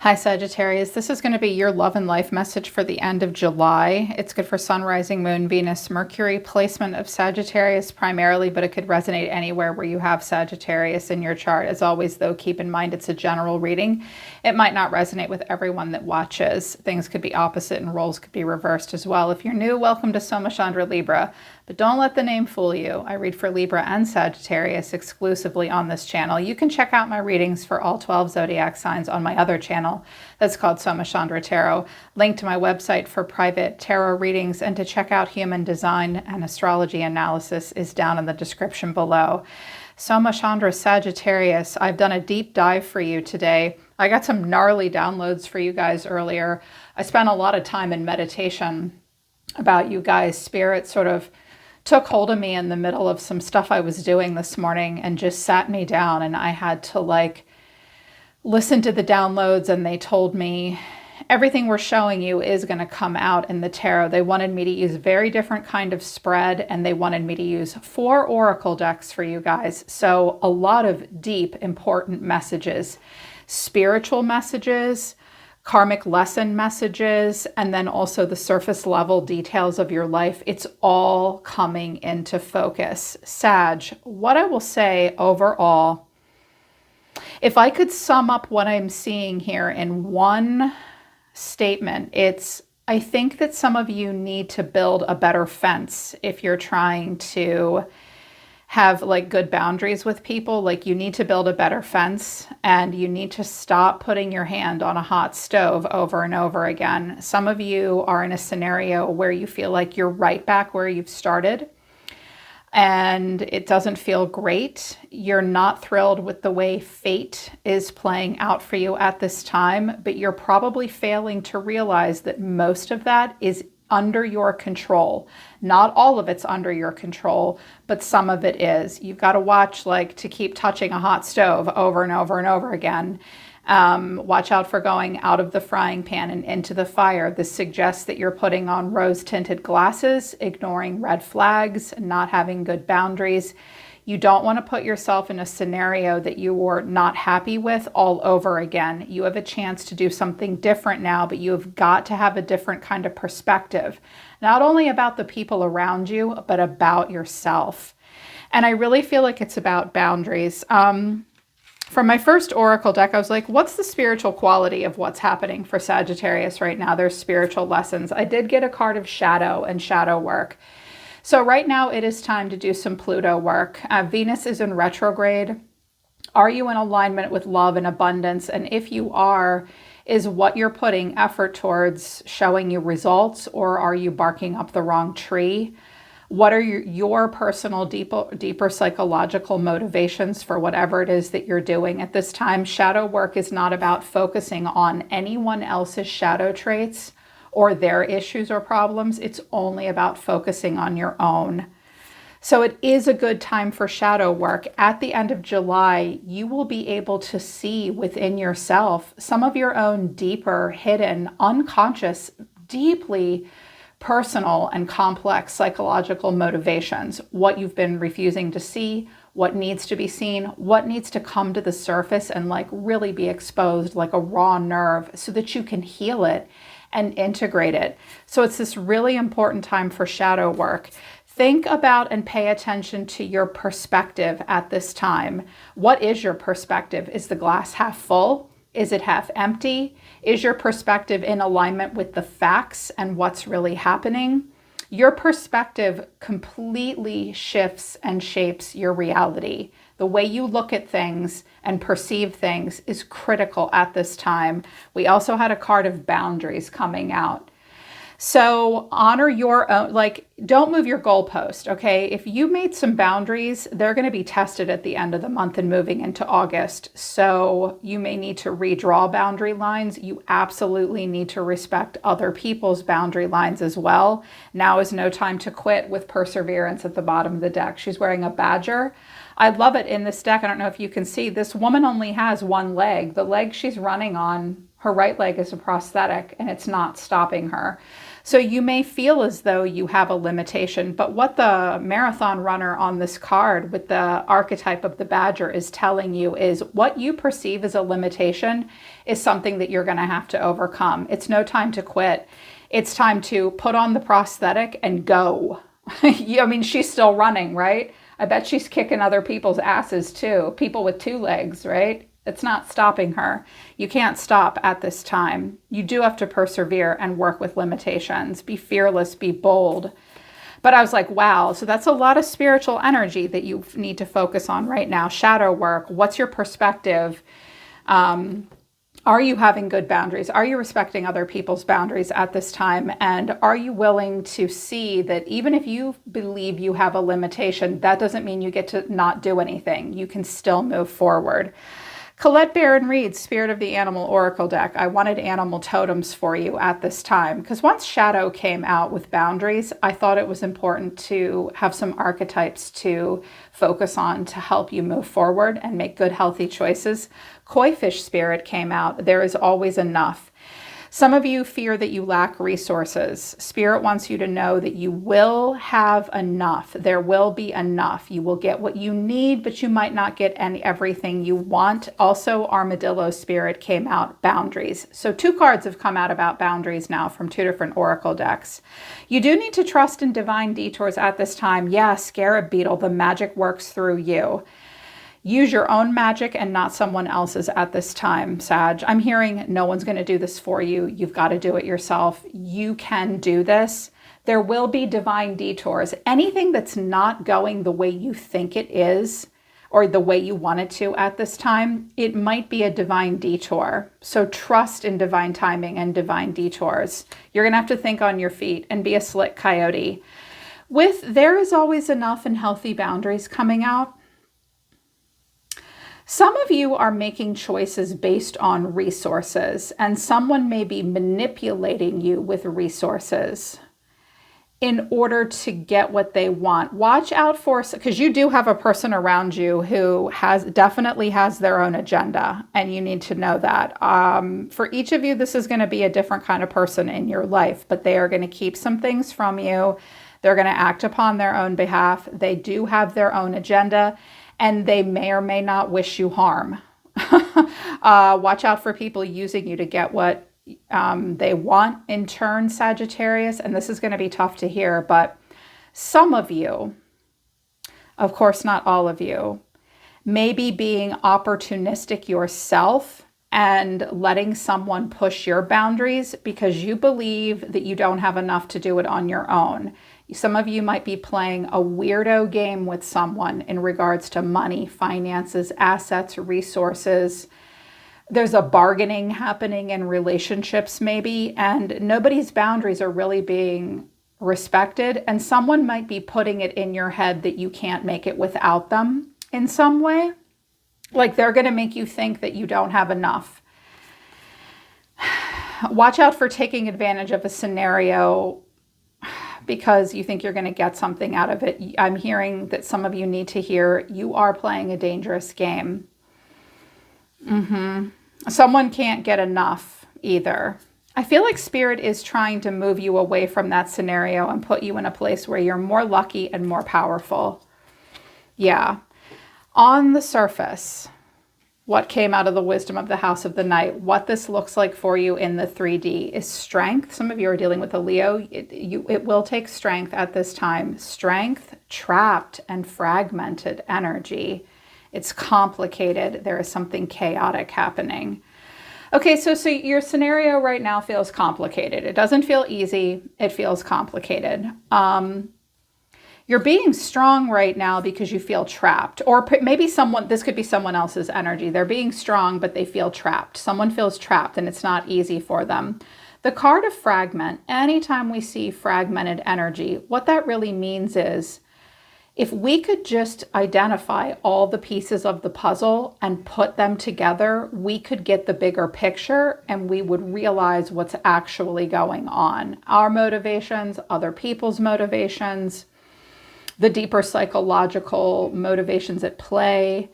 Hi Sagittarius, this is going to be your love and life message for the end of July. It's good for Sun, Rising, Moon, Venus, Mercury, placement of Sagittarius primarily, but it could resonate anywhere where you have Sagittarius in your chart. As always, though, keep in mind it's a general reading. It might not resonate with everyone that watches. Things could be opposite and roles could be reversed as well. If you're new, welcome to Soma Chandra Libra, but don't let the name fool you. I read for Libra and Sagittarius exclusively on this channel. You can check out my readings for all 12 zodiac signs on my other channel that's called Soma Chandra Tarot. Link to my website for private tarot readings and to check out human design and astrology analysis is down in the description below. Soma Chandra Sagittarius, I've done a deep dive for you today. I got some gnarly downloads for you guys earlier. I spent a lot of time in meditation about you guys. Spirit sort of took hold of me in the middle of some stuff I was doing this morning and just sat me down, and I had to listen to the downloads, and they told me everything we're showing you is going to come out in the tarot. They wanted me to use a very different kind of spread, and they wanted me to use 4 oracle decks for you guys. So a lot of deep, important messages, spiritual messages, karmic lesson messages, and then also the surface level details of your life. It's all coming into focus. Sag, what I will say overall, if I could sum up what I'm seeing here in one statement, it's I think that some of you need to build a better fence if you're trying to have good boundaries with people. You need to build a better fence, and you need to stop putting your hand on a hot stove over and over again. Some of you are in a scenario where you feel like you're right back where you've started, and it doesn't feel great. You're not thrilled with the way fate is playing out for you at this time, but you're probably failing to realize that most of that is under your control. Not all of it's under your control, but some of it is. You've got to watch to keep touching a hot stove over and over and over again. Watch out for going out of the frying pan and into the fire. This suggests that you're putting on rose-tinted glasses, ignoring red flags, and not having good boundaries. You don't want to put yourself in a scenario that you were not happy with all over again. You have a chance to do something different now, but you have got to have a different kind of perspective, not only about the people around you, but about yourself. And I really feel like it's about boundaries. From my first oracle deck, I was like, what's the spiritual quality of what's happening for Sagittarius right now? There's spiritual lessons. I did get a card of shadow and shadow work. So right now it is time to do some Pluto work. Venus is in retrograde. Are you in alignment with love and abundance? And if you are, is what you're putting effort towards showing you results, or are you barking up the wrong tree? What are your personal deeper psychological motivations for whatever it is that you're doing at this time? Shadow work is not about focusing on anyone else's shadow traits or their issues or problems. It's only about focusing on your own. So it is a good time for shadow work. At the end of July, you will be able to see within yourself some of your own deeper, hidden, unconscious, deeply personal and complex psychological motivations, what you've been refusing to see, what needs to be seen, what needs to come to the surface and really be exposed like a raw nerve so that you can heal it and integrate it. So it's this really important time for shadow work. Think about and pay attention to your perspective at this time. What is your perspective? Is the glass half full? Is it half empty? Is your perspective in alignment with the facts and what's really happening? Your perspective completely shifts and shapes your reality. The way you look at things and perceive things is critical at this time. We also had a card of boundaries coming out. So honor your own, don't move your goalpost, okay? If you made some boundaries, they're going to be tested at the end of the month and moving into August. So you may need to redraw boundary lines. You absolutely need to respect other people's boundary lines as well. Now is no time to quit with Perseverance at the bottom of the deck. She's wearing a badger. I love it in this deck. I don't know if you can see, this woman only has one leg. The leg she's running on, her right leg is a prosthetic, and it's not stopping her. So you may feel as though you have a limitation, but what the marathon runner on this card with the archetype of the badger is telling you is what you perceive as a limitation is something that you're going to have to overcome. It's no time to quit. It's time to put on the prosthetic and go. I mean, she's still running, right? I bet she's kicking other people's asses too. People with two legs, right? It's not stopping her. You can't stop at this time. You do have to persevere and work with limitations. Be fearless, be bold. But I was like, wow, so that's a lot of spiritual energy that you need to focus on right now. Shadow work. What's your perspective? Are you having good boundaries? Are you respecting other people's boundaries at this time? And are you willing to see that even if you believe you have a limitation, that doesn't mean you get to not do anything. You can still move forward. Colette Barron Reed, Spirit of the Animal Oracle deck. I wanted animal totems for you at this time because once Shadow came out with boundaries, I thought it was important to have some archetypes to focus on to help you move forward and make good, healthy choices. Koi fish spirit came out. There is always enough. Some of you fear that you lack resources. Spirit wants you to know that you will have enough. There will be enough. You will get what you need, but you might not get everything you want. Also, Armadillo Spirit came out, boundaries. So 2 cards have come out about boundaries now from 2 different oracle decks. You do need to trust in divine detours at this time. Yeah, Scarab Beetle, the magic works through you. Use your own magic and not someone else's at this time, Sag. I'm hearing no one's going to do this for you. You've got to do it yourself. You can do this. There will be divine detours. Anything that's not going the way you think it is or the way you want it to at this time, it might be a divine detour. So trust in divine timing and divine detours. You're going to have to think on your feet and be a slick coyote. With there is always enough and healthy boundaries coming out. Some of you are making choices based on resources, and someone may be manipulating you with resources in order to get what they want. Watch out for, because you do have a person around you who definitely has their own agenda, and you need to know that. For each of you, this is going to be a different kind of person in your life, but they are going to keep some things from you. They're going to act upon their own behalf. They do have their own agenda. And they may or may not wish you harm. Watch out for people using you to get what they want in turn, Sagittarius. And this is going to be tough to hear, but some of you, of course not all of you, may be being opportunistic yourself and letting someone push your boundaries because you believe that you don't have enough to do it on your own. Some of you might be playing a weirdo game with someone in regards to money, finances, assets, resources. There's a bargaining happening in relationships maybe, and nobody's boundaries are really being respected. And someone might be putting it in your head that you can't make it without them in some way. Like they're going to make you think that you don't have enough. Watch out for taking advantage of a scenario because you think you're going to get something out of it. I'm hearing that some of you need to hear you are playing a dangerous game. Someone can't get enough either. I feel like Spirit is trying to move you away from that scenario and put you in a place where you're more lucky and more powerful. Yeah. On the surface, what came out of the wisdom of the House of the Night, what this looks like for you in the 3D is strength. Some of you are dealing with a Leo. It will take strength at this time. Strength, trapped and fragmented energy. It's complicated. There is something chaotic happening. Okay, so your scenario right now feels complicated. It doesn't feel easy. It feels complicated. You're being strong right now because you feel trapped, or maybe this could be someone else's energy. They're being strong, but they feel trapped. Someone feels trapped and it's not easy for them. The card of fragment, anytime we see fragmented energy, what that really means is if we could just identify all the pieces of the puzzle and put them together, we could get the bigger picture and we would realize what's actually going on. Our motivations, other people's motivations, the deeper psychological motivations at play.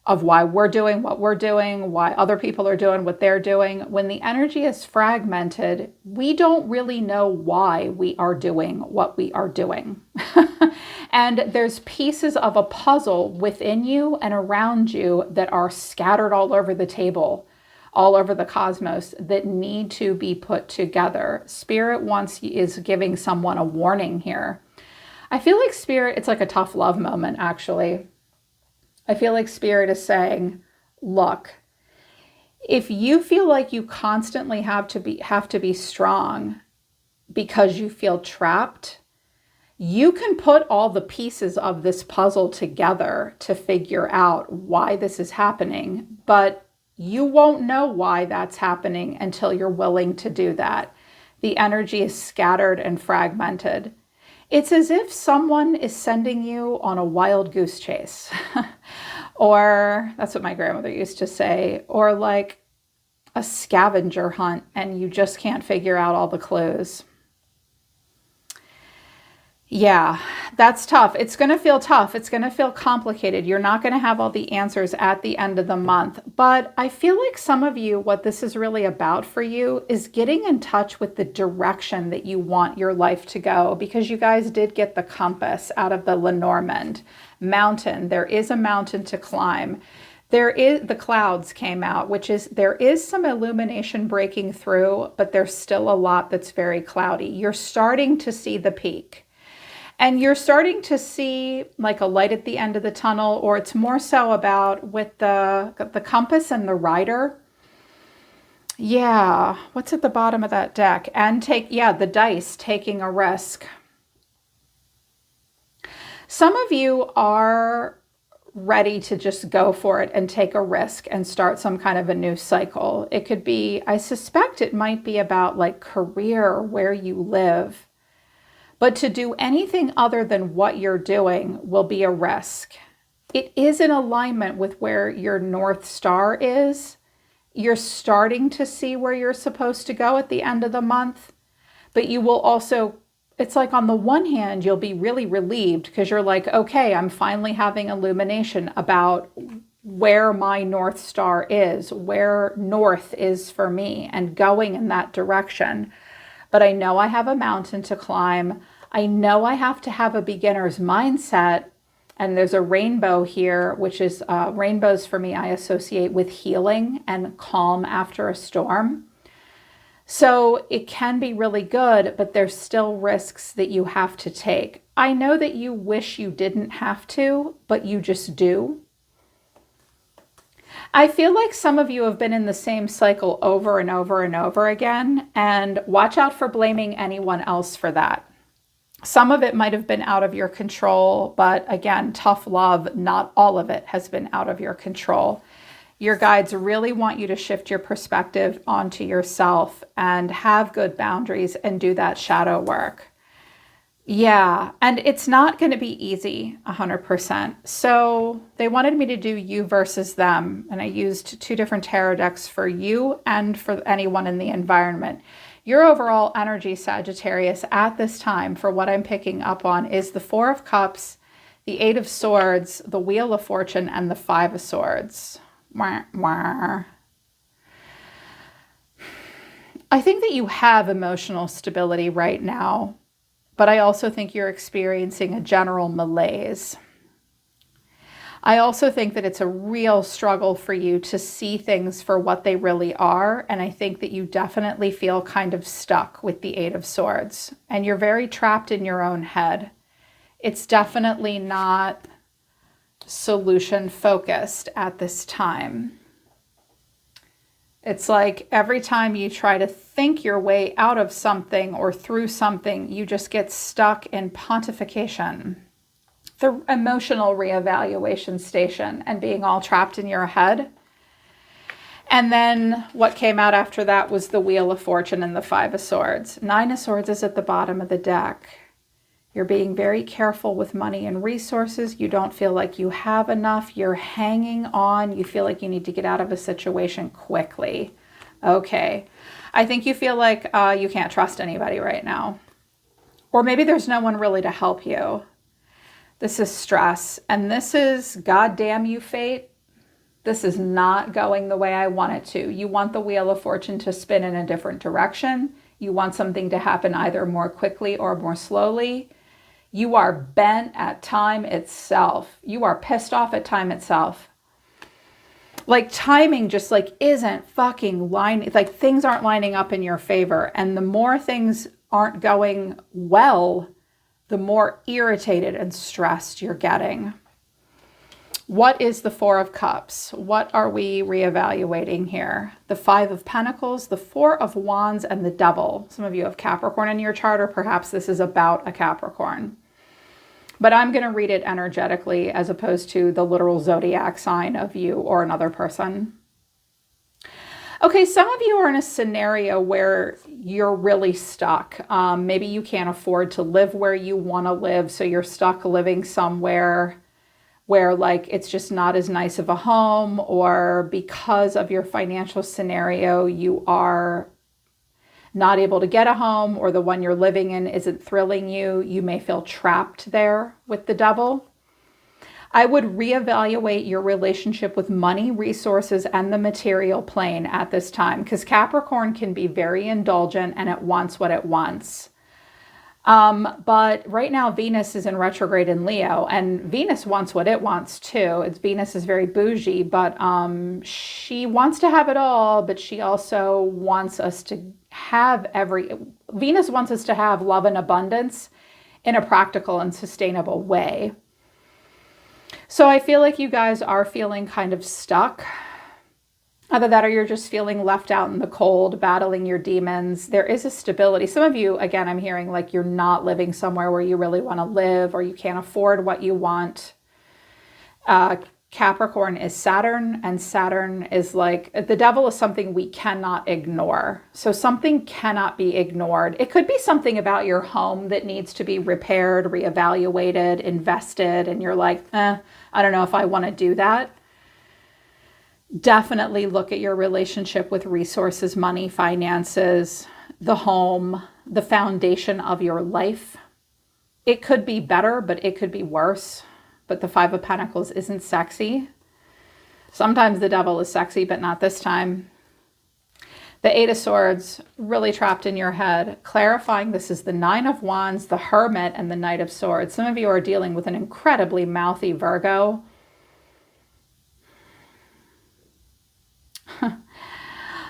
of why we're doing what we're doing, why other people are doing what they're doing. When the energy is fragmented, we don't really know why we are doing what we are doing. And there's pieces of a puzzle within you and around you that are scattered all over the table, all over the cosmos, that need to be put together. Spirit is giving someone a warning here. I feel like Spirit, it's like a tough love moment, actually. I feel like Spirit is saying, look, if you feel like you constantly have to be strong because you feel trapped, you can put all the pieces of this puzzle together to figure out why this is happening, but you won't know why that's happening until you're willing to do that. The energy is scattered and fragmented. It's as if someone is sending you on a wild goose chase. Or that's what my grandmother used to say, or like a scavenger hunt, and you just can't figure out all the clues. Yeah, that's tough. It's going to feel tough. It's going to feel complicated. You're not going to have all the answers at the end of the month. But I feel like some of you, what this is really about for you is getting in touch with the direction that you want your life to go, because you guys did get the compass out of the Lenormand mountain. There is a mountain to climb. The clouds came out, which is, there is some illumination breaking through, but there's still a lot that's very cloudy. You're starting to see the peak. And you're starting to see like a light at the end of the tunnel, or it's more so about with the compass and the rider. Yeah, what's at the bottom of that deck? And the dice, taking a risk. Some of you are ready to just go for it and take a risk and start some kind of a new cycle. It could be, I suspect it might be about like career, where you live. But to do anything other than what you're doing will be a risk. It is in alignment with where your North Star is. You're starting to see where you're supposed to go at the end of the month. But you will also, it's like on the one hand, you'll be really relieved because you're like, okay, I'm finally having illumination about where my North Star is, where North is for me, and going in that direction. But I know I have a mountain to climb. I know I have to have a beginner's mindset. And there's a rainbow here, which is rainbows for me, I associate with healing and calm after a storm. So it can be really good, but there's still risks that you have to take. I know that you wish you didn't have to, but you just do. I feel like some of you have been in the same cycle over and over and over again, and watch out for blaming anyone else for that. Some of it might have been out of your control, but again, tough love, not all of it has been out of your control. Your guides really want you to shift your perspective onto yourself and have good boundaries and do that shadow work. Yeah, and it's not going to be easy 100%. So they wanted me to do you versus them, and I used 2 different tarot decks for you and for anyone in the environment. Your overall energy, Sagittarius, at this time, for what I'm picking up on, is the 4 of Cups, the 8 of Swords, the Wheel of Fortune, and the 5 of Swords. Wah, wah. I think that you have emotional stability right now, but I also think you're experiencing a general malaise. I also think that it's a real struggle for you to see things for what they really are. And I think that you definitely feel kind of stuck with the 8 of Swords. And you're very trapped in your own head. It's definitely not solution focused at this time. It's like every time you try to think your way out of something or through something, you just get stuck in pontification. The emotional reevaluation station, and being all trapped in your head. And then what came out after that was the Wheel of Fortune and the 5 of Swords. 9 of Swords is at the bottom of the deck. You're being very careful with money and resources. You don't feel like you have enough. You're hanging on. You feel like you need to get out of a situation quickly. Okay. I think you feel like you can't trust anybody right now. Or maybe there's no one really to help you. This is stress. And this is, God damn you, fate. This is not going the way I want it to. You want the Wheel of Fortune to spin in a different direction. You want something to happen either more quickly or more slowly. You are bent at time itself. You are pissed off at time itself. Like timing just like isn't fucking lining, like things aren't lining up in your favor. And the more things aren't going well, the more irritated and stressed you're getting. What is the Four of Cups? What are we reevaluating here? The Five of Pentacles, the Four of Wands, and the Devil. Some of you have Capricorn in your chart, or perhaps this is about a Capricorn. But I'm going to read it energetically as opposed to the literal zodiac sign of you or another person. Okay, some of you are in a scenario where you're really stuck. Maybe you can't afford to live where you want to live, so you're stuck living somewhere where like it's just not as nice of a home, or because of your financial scenario, you are not able to get a home, or the one you're living in isn't thrilling you. You may feel trapped there with the Devil. I would reevaluate your relationship with money, resources, and the material plane at this time, because Capricorn can be very indulgent and it wants what it wants. But right now Venus is in retrograde in Leo, and Venus wants what it wants too. Venus is very bougie, but she wants to have it all, but she also wants us to have Venus wants us to have love and abundance in a practical and sustainable way. So I feel like you guys are feeling kind of stuck. Either that or you're just feeling left out in the cold, battling your demons. There is a stability. Some of you, again, I'm hearing like you're not living somewhere where you really want to live, or you can't afford what you want. Capricorn is Saturn, and Saturn is like, the Devil is something we cannot ignore. So something cannot be ignored. It could be something about your home that needs to be repaired, reevaluated, invested, and you're like, I don't know if I want to do that. Definitely look at your relationship with resources, money, finances, the home, the foundation of your life. It could be better, but it could be worse. But the Five of Pentacles isn't sexy. Sometimes the Devil is sexy, but not this time. The Eight of Swords, really trapped in your head. Clarifying, this is the Nine of Wands, the Hermit, and the Knight of Swords. Some of you are dealing with an incredibly mouthy Virgo.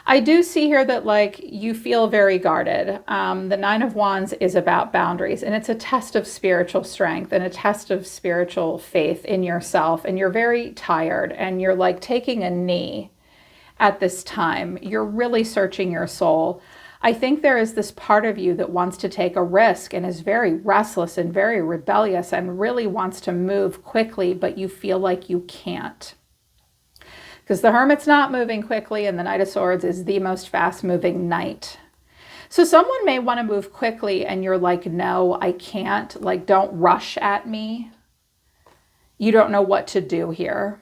I do see here that like you feel very guarded. The Nine of Wands is about boundaries, and it's a test of spiritual strength and a test of spiritual faith in yourself. And you're very tired, and you're like taking a knee at this time. You're really searching your soul. I think there is this part of you that wants to take a risk and is very restless and very rebellious and really wants to move quickly, but you feel like you can't. Because the Hermit's not moving quickly, and the Knight of Swords is the most fast-moving knight. So someone may want to move quickly, and you're like, no, I can't. Like, don't rush at me. You don't know what to do here.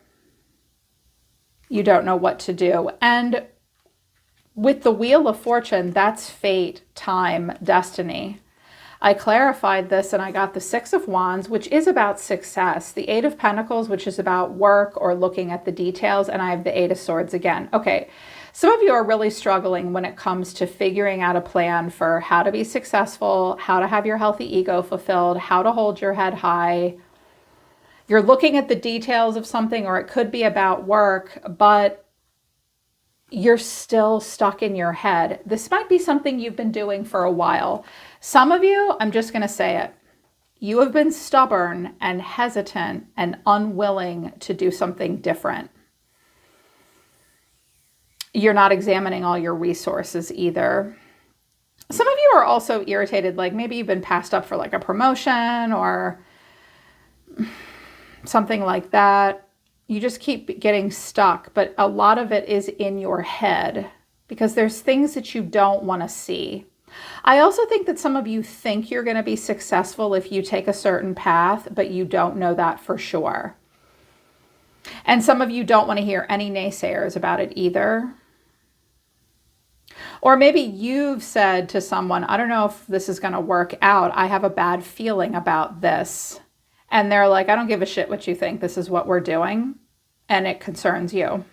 You don't know what to do. And with the Wheel of Fortune, that's fate, time, destiny. I clarified this and I got the Six of Wands, which is about success. The Eight of Pentacles, which is about work or looking at the details. And I have the Eight of Swords again. Okay, some of you are really struggling when it comes to figuring out a plan for how to be successful, how to have your healthy ego fulfilled, how to hold your head high. You're looking at the details of something, or it could be about work, but you're still stuck in your head. This might be something you've been doing for a while. Some of you, I'm just going to say it, you have been stubborn and hesitant and unwilling to do something different. You're not examining all your resources either. Some of you are also irritated, like maybe you've been passed up for like a promotion or something like that. You just keep getting stuck, but a lot of it is in your head because there's things that you don't want to see. I also think that some of you think you're going to be successful if you take a certain path, but you don't know that for sure. And some of you don't want to hear any naysayers about it either. Or maybe you've said to someone, I don't know if this is going to work out. I have a bad feeling about this. And they're like, I don't give a shit what you think. This is what we're doing. and it concerns you.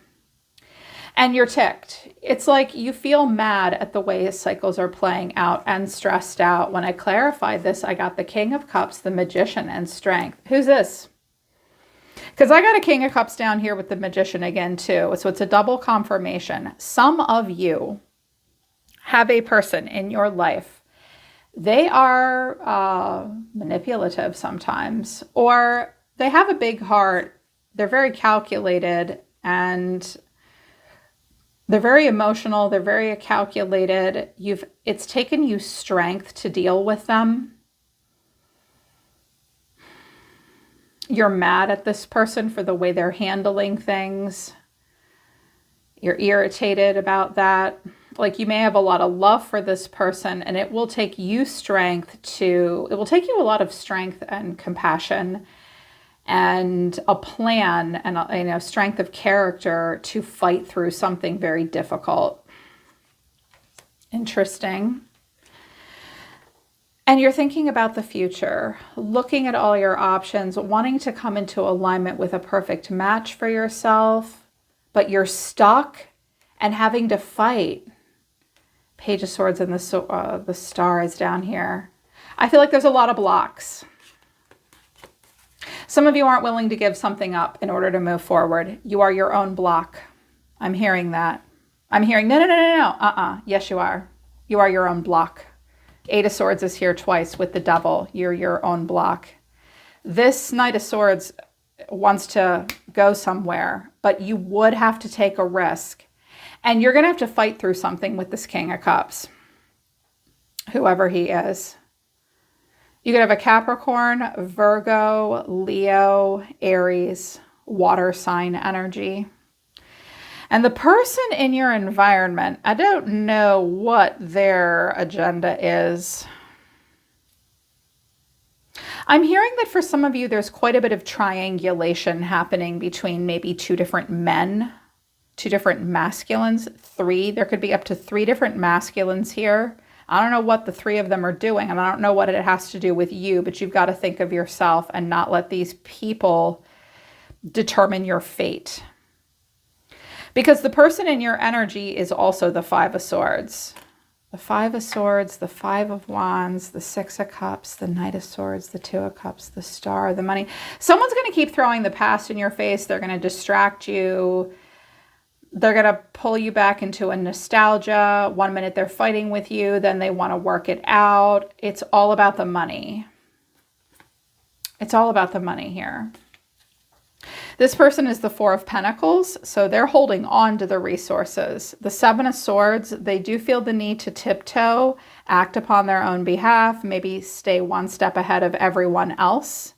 And you're ticked. It's like you feel mad at the way his cycles are playing out and stressed out. When I clarified this, I got the King of Cups, the Magician, and Strength. Who's this? Because I got a King of Cups down here with the Magician again too. So it's a double confirmation. Some of you have a person in your life. They are manipulative sometimes, or they have a big heart. They're very calculated, and they're very emotional. They're very calculated. It's taken you strength to deal with them. You're mad at this person for the way they're handling things. You're irritated about that. Like, you may have a lot of love for this person, and it will take you it will take you a lot of strength and compassion and a plan and strength of character to fight through something very difficult. Interesting. And you're thinking about the future, looking at all your options, wanting to come into alignment with a perfect match for yourself, but you're stuck and having to fight. Page of Swords and the Star is down here. I feel like there's a lot of blocks. Some of you aren't willing to give something up in order to move forward. You are your own block. I'm hearing that. I'm hearing, no. Yes, you are. You are your own block. Eight of Swords is here twice with the Devil. You're your own block. This Knight of Swords wants to go somewhere, but you would have to take a risk. And you're going to have to fight through something with this King of Cups, whoever he is. You could have a Capricorn, Virgo, Leo, Aries, water sign energy. And the person in your environment, I don't know what their agenda is. I'm hearing that for some of you, there's quite a bit of triangulation happening between maybe two different men, two different masculines, three. There could be up to three different masculines here. I don't know what the three of them are doing, and I don't know what it has to do with you, but you've got to think of yourself and not let these people determine your fate. Because the person in your energy is also the Five of Swords. The Five of Swords, the Five of Wands, the Six of Cups, the Knight of Swords, the Two of Cups, the Star, the Money. Someone's going to keep throwing the past in your face. They're going to distract you. They're going to pull you back into a nostalgia. 1 minute they're fighting with you, then they want to work it out. It's all about the money. It's all about the money here. This person is the Four of Pentacles, so they're holding on to the resources. The Seven of Swords, they do feel the need to tiptoe, act upon their own behalf, maybe stay one step ahead of everyone else.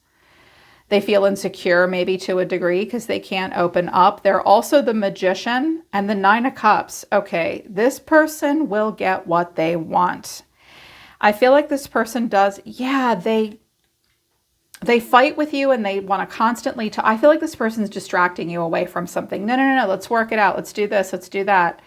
They feel insecure maybe to a degree because they can't open up. They're also the Magician and the Nine of Cups. Okay, this person will get what they want. I feel like this person does, they fight with you and they want to constantly, I feel like this person's distracting you away from something. No, let's work it out. Let's do this. Let's do that.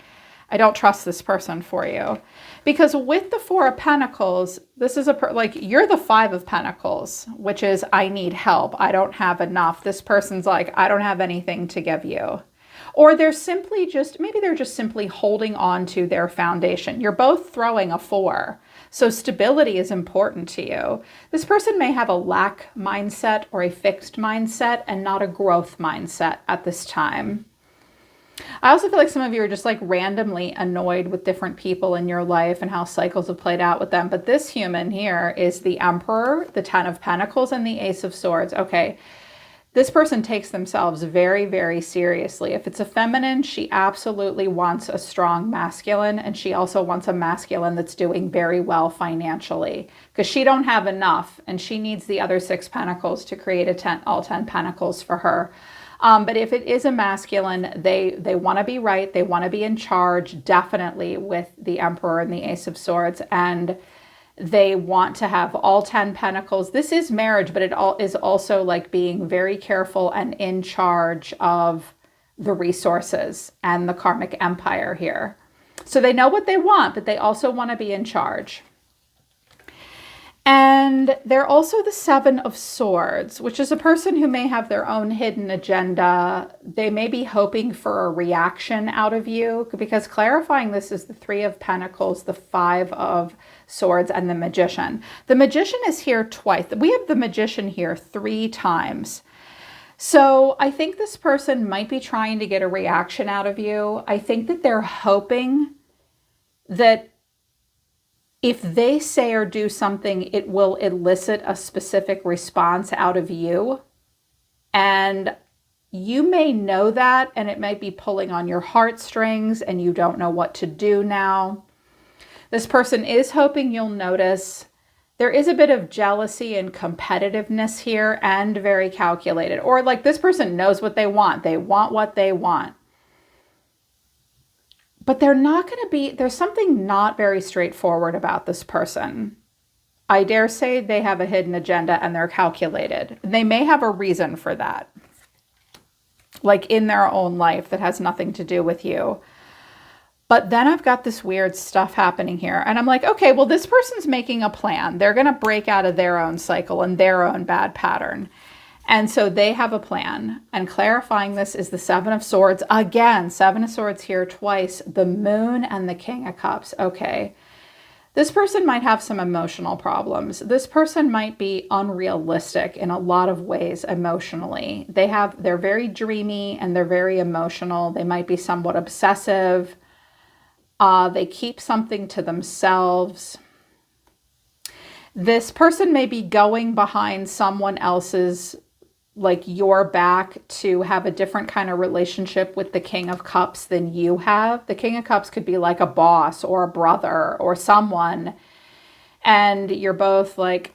I don't trust this person for you. Because with the Four of Pentacles, this is you're the Five of Pentacles, which is, I need help. I don't have enough. This person's like, I don't have anything to give you. Or they're simply maybe they're just simply holding on to their foundation. You're both throwing a 4. So stability is important to you. This person may have a lack mindset or a fixed mindset and not a growth mindset at this time. I also feel like some of you are just like randomly annoyed with different people in your life and how cycles have played out with them. But this human here is the Emperor, the Ten of Pentacles, and the Ace of Swords. Okay. This person takes themselves very, very seriously. If it's a feminine, she absolutely wants a strong masculine, and she also wants a masculine that's doing very well financially because she don't have enough and she needs the other 6 pentacles to create all 10 pentacles for her. But if it is a masculine, they want to be right. They want to be in charge, definitely with the Emperor and the Ace of Swords, and they want to have all 10 pentacles. This is marriage, but it is also like being very careful and in charge of the resources and the karmic empire here. So they know what they want, but they also want to be in charge. And they're also the Seven of Swords, which is a person who may have their own hidden agenda. They may be hoping for a reaction out of you, because clarifying this is the Three of Pentacles, the Five of Swords, and the Magician. The Magician is here twice. We have the Magician here 3 times. So I think this person might be trying to get a reaction out of you. I think that they're hoping that if they say or do something, it will elicit a specific response out of you. And you may know that, and it might be pulling on your heartstrings, and you don't know what to do now. This person is hoping you'll notice. There is a bit of jealousy and competitiveness here, and very calculated. Or like this person knows what they want. They want what they want. But they're not going to be, there's something not very straightforward about this person. I dare say they have a hidden agenda and they're calculated. They may have a reason for that, like in their own life that has nothing to do with you. But then I've got this weird stuff happening here. And I'm like, okay, well, this person's making a plan. They're going to break out of their own cycle and their own bad pattern. And so they have a plan. And clarifying this is the Seven of Swords. Again, Seven of Swords here twice. The Moon and the King of Cups. Okay. This person might have some emotional problems. This person might be unrealistic in a lot of ways emotionally. They're very dreamy and they're very emotional. They might be somewhat obsessive. They keep something to themselves. This person may be going behind someone else's, like your back, to have a different kind of relationship with the King of Cups than you have. The King of Cups could be like a boss or a brother or someone. And you're both like,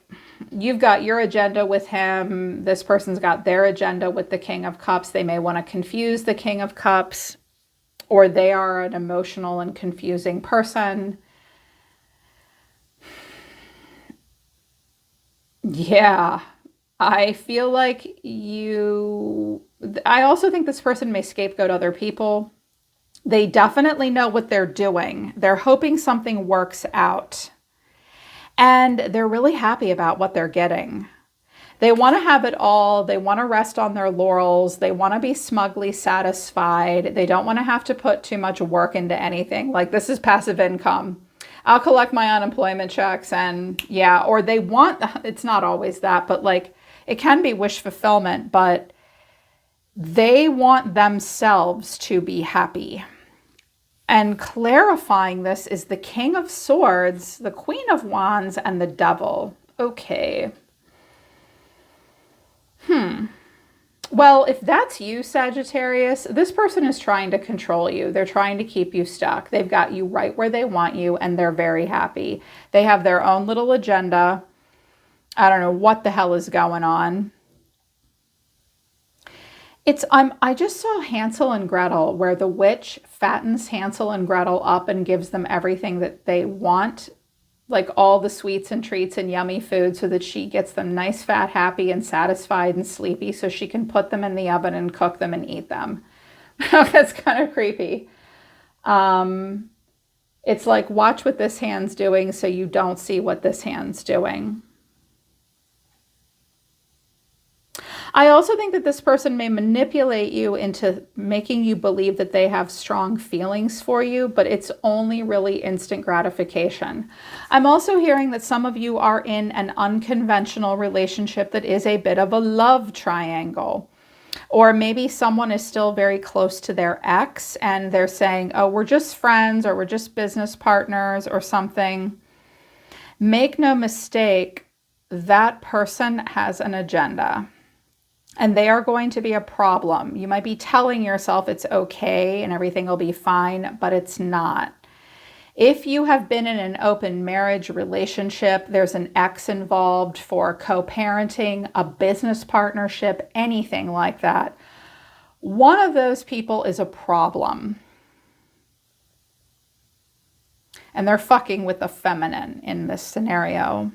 you've got your agenda with him. This person's got their agenda with the King of Cups. They may want to confuse the King of Cups, or they are an emotional and confusing person. Yeah. I feel like I also think this person may scapegoat other people. They definitely know what they're doing. They're hoping something works out. And they're really happy about what they're getting. They want to have it all. They want to rest on their laurels. They want to be smugly satisfied. They don't want to have to put too much work into anything. Like, this is passive income. I'll collect my unemployment checks and yeah, or they want, it's not always that, but like, it can be wish fulfillment, but they want themselves to be happy. And clarifying this is the King of Swords, the Queen of Wands, and the Devil. Okay. Well, if that's you, Sagittarius, this person is trying to control you. They're trying to keep you stuck. They've got you right where they want you, and they're very happy. They have their own little agenda. I don't know what the hell is going on. I just saw Hansel and Gretel, where the witch fattens Hansel and Gretel up and gives them everything that they want, like all the sweets and treats and yummy food, so that she gets them nice, fat, happy, and satisfied and sleepy, so she can put them in the oven and cook them and eat them. That's kind of creepy. It's like, watch what this hand's doing so you don't see what this hand's doing. I also think that this person may manipulate you into making you believe that they have strong feelings for you, but it's only really instant gratification. I'm also hearing that some of you are in an unconventional relationship that is a bit of a love triangle. Or maybe someone is still very close to their ex and they're saying, oh, we're just friends, or we're just business partners or something. Make no mistake, that person has an agenda. And they are going to be a problem. You might be telling yourself it's okay and everything will be fine, but it's not. If you have been in an open marriage relationship, there's an ex involved for co-parenting, a business partnership, anything like that. One of those people is a problem. And they're fucking with the feminine in this scenario.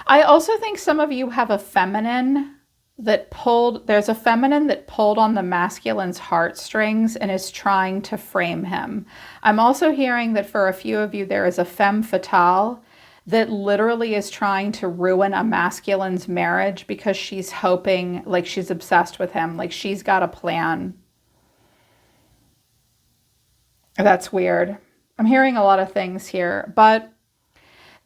I also think some of you have a feminine there's a feminine that pulled on the masculine's heartstrings and is trying to frame him. I'm also hearing that for a few of you, there is a femme fatale that literally is trying to ruin a masculine's marriage because she's hoping, like she's obsessed with him, like she's got a plan. That's weird. I'm hearing a lot of things here, but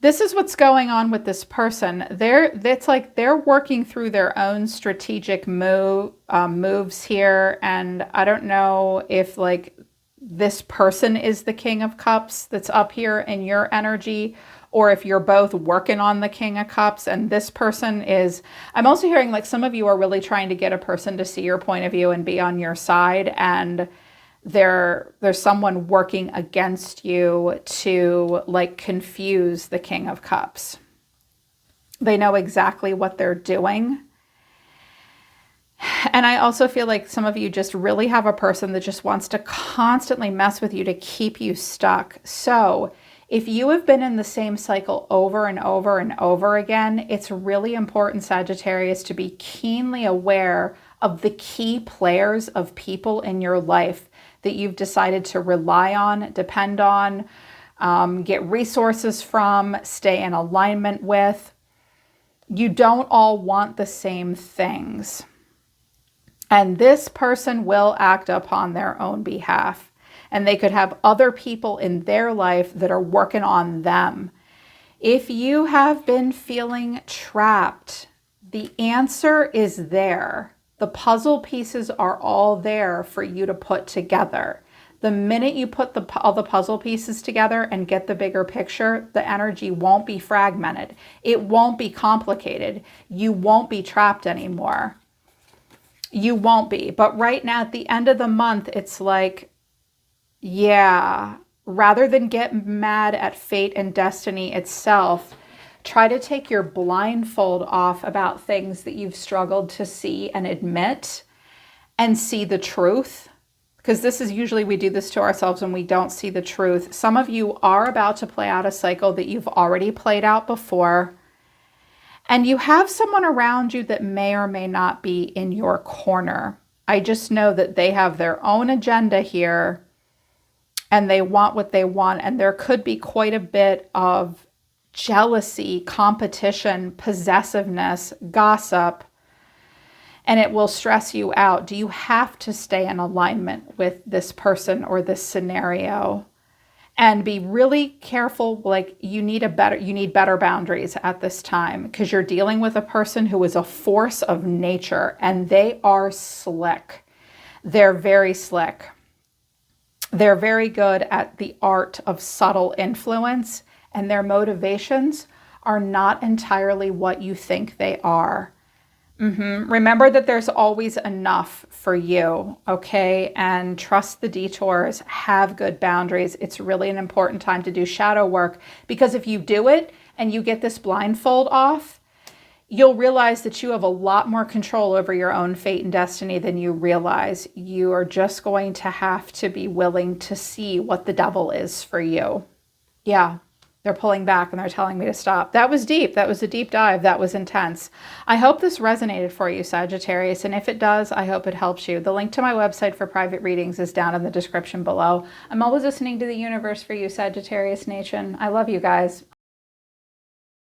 this is what's going on with this person. It's like they're working through their own strategic moves here. And I don't know if like this person is the King of Cups that's up here in your energy, or if you're both working on the King of Cups and this person is, I'm also hearing like some of you are really trying to get a person to see your point of view and be on your side, and there's someone working against you to like confuse the King of Cups. They know exactly what they're doing. And I also feel like some of you just really have a person that just wants to constantly mess with you to keep you stuck. So if you have been in the same cycle over and over and over again, it's really important, Sagittarius, to be keenly aware of the key players of people in your life that you've decided to rely on, depend on, get resources from, stay in alignment with. You don't all want the same things. And this person will act upon their own behalf. And they could have other people in their life that are working on them. If you have been feeling trapped, the answer is there. The puzzle pieces are all there for you to put together. The minute you put all the puzzle pieces together and get the bigger picture, the energy won't be fragmented. It won't be complicated. You won't be trapped anymore. You won't be. But right now at the end of the month, it's like, yeah, rather than get mad at fate and destiny itself, try to take your blindfold off about things that you've struggled to see and admit, and see the truth. Because this is usually, we do this to ourselves when we don't see the truth. Some of you are about to play out a cycle that you've already played out before. And you have someone around you that may or may not be in your corner. I just know that they have their own agenda here and they want what they want. And there could be quite a bit of jealousy, competition, possessiveness, gossip, and it will stress you out. Do you have to stay in alignment with this person or this scenario? And be really careful. Like you need better boundaries at this time, because you're dealing with a person who is a force of nature and they are slick. They're very slick. They're very good at the art of subtle influence, and their motivations are not entirely what you think they are. Remember that there's always enough for you, okay? And trust the detours, have good boundaries. It's really an important time to do shadow work, because if you do it and you get this blindfold off, you'll realize that you have a lot more control over your own fate and destiny than you realize. You are just going to have to be willing to see what the devil is for you. Yeah. They're pulling back and they're telling me to stop. That was deep. That was a deep dive. That was intense. I hope this resonated for you, Sagittarius. And if it does, I hope it helps you. The link to my website for private readings is down in the description below. I'm always listening to the universe for you, Sagittarius Nation. I love you guys.